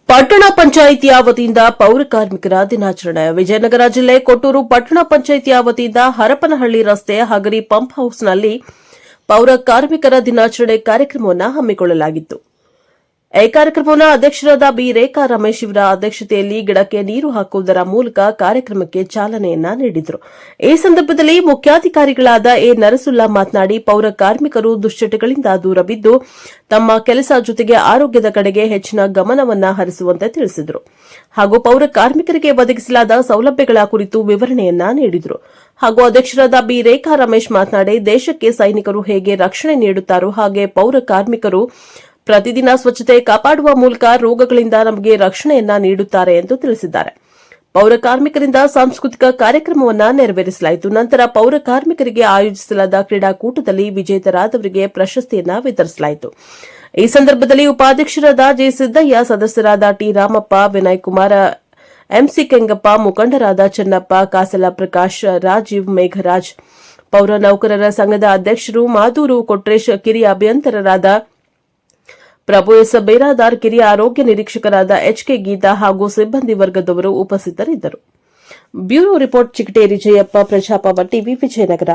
ಪಟ್ಟಣ ಪಂಚಾಯಿತಿಯ ವತಿಯಿಂದ ಪೌರ ಕಾರ್ಮಿಕರ ದಿನಾಚರಣೆ. ವಿಜಯನಗರ ಜಿಲ್ಲೆ ಕೊಟ್ಟೂರು ಪಟ್ಟಣ ಪಂಚಾಯಿತಿಯ ವತಿಯಿಂದ ಹರಪನಹಳ್ಳಿ ರಸ್ತೆ ಹಗರಿ ಪಂಪ್ ಹೌಸ್ನಲ್ಲಿ ಪೌರ ಕಾರ್ಮಿಕರ ದಿನಾಚರಣೆ ಕಾರ್ಯಕ್ರಮವನ್ನು ಹಮ್ಮಿಕೊಳ್ಳಲಾಗಿತ್ತು. ಈ ಕಾರ್ಯಕ್ರಮವನ್ನು ಅಧ್ಯಕ್ಷರಾದ ಬಿ ರೇಖಾ ರಮೇಶ್ ಇವರ ಅಧ್ಯಕ್ಷತೆಯಲ್ಲಿ ಗಿಡಕ್ಕೆ ನೀರು ಹಾಕುವುದರ ಮೂಲಕ ಕಾರ್ಯಕ್ರಮಕ್ಕೆ ಚಾಲನೆಯನ್ನ ನೀಡಿದರು. ಈ ಸಂದರ್ಭದಲ್ಲಿ ಮುಖ್ಯಾಧಿಕಾರಿಗಳಾದ ಎ ನರಸುಲ್ಲಾ ಮಾತನಾಡಿ, ಪೌರ ಕಾರ್ಮಿಕರು ದುಶ್ಚಟಗಳಿಂದ ದೂರವಿದ್ದು ತಮ್ಮ ಕೆಲಸ ಜೊತೆಗೆ ಆರೋಗ್ಯದ ಕಡೆಗೆ ಹೆಚ್ಚಿನ ಗಮನವನ್ನು ಹರಿಸುವಂತೆ ತಿಳಿಸಿದರು. ಹಾಗೂ ಪೌರ ಕಾರ್ಮಿಕರಿಗೆ ಒದಗಿಸಲಾದ ಸೌಲಭ್ಯಗಳ ಕುರಿತು ವಿವರಣೆಯನ್ನ ನೀಡಿದರು. ಹಾಗೂ ಅಧ್ಯಕ್ಷರಾದ ಬಿ ರೇಖಾ ರಮೇಶ್ ಮಾತನಾಡಿ, ದೇಶಕ್ಕೆ ಸೈನಿಕರು ಹೇಗೆ ರಕ್ಷಣೆ ನೀಡುತ್ತಾರೋ ಹಾಗೆ ಪೌರ ಕಾರ್ಮಿಕರು ಪ್ರತಿದಿನ ಸ್ವಚ್ಛತೆ ಕಾಪಾಡುವ ಮೂಲಕ ರೋಗಗಳಿಂದ ನಮಗೆ ರಕ್ಷಣೆಯನ್ನ ನೀಡುತ್ತಾರೆ ಎಂದು ತಿಳಿಸಿದ್ದಾರೆ. ಪೌರ ಕಾರ್ಮಿಕರಿಂದ ಸಾಂಸ್ಕೃತಿಕ ಕಾರ್ಯಕ್ರಮವನ್ನು ನೆರವೇರಿಸಲಾಯಿತು. ನಂತರ ಪೌರ ಕಾರ್ಮಿಕರಿಗೆ ಆಯೋಜಿಸಲಾದ ಕ್ರೀಡಾಕೂಟದಲ್ಲಿ ವಿಜೇತರಾದವರಿಗೆ ಪ್ರಶಸ್ತಿಯನ್ನ ವಿತರಿಸಲಾಯಿತು. ಈ ಸಂದರ್ಭದಲ್ಲಿ ಉಪಾಧ್ಯಕ್ಷರಾದ ಜೆ ಸಿದ್ದಯ್ಯ, ಸದಸ್ಯರಾದ ಟಿ ರಾಮಪ್ಪ, ವಿನಯ್ ಕುಮಾರ್, ಎಂಸಿ ಕೆಂಗಪ್ಪ, ಮುಖಂಡರಾದ ಚೆನ್ನಪ್ಪ, ಕಾಸಲ ಪ್ರಕಾಶ್, ರಾಜೀವ್, ಮೇಘರಾಜ್, ಪೌರ ನೌಕರರ ಸಂಘದ ಅಧ್ಯಕ್ಷರು ಮಾದೂರು ಕೊಟ್ರೇಶ್, ಕಿರಿಯ ಅಭಿಯಂತರರಾದ ಪ್ರಭು ಎಸ್ ಬೇರಾದಾರ್, ಕಿರಿಯ ಆರೋಗ್ಯ ನಿರೀಕ್ಷಕರಾದ ಎಚ್ಕೆ ಗೀತಾ ಹಾಗೂ ಸಿಬ್ಬಂದಿ ವರ್ಗದವರು ಉಪಸ್ಥಿತರಿದ್ದರು. Bureau report Chikateri Jayappa, Prajapava TV, Vijayanagara.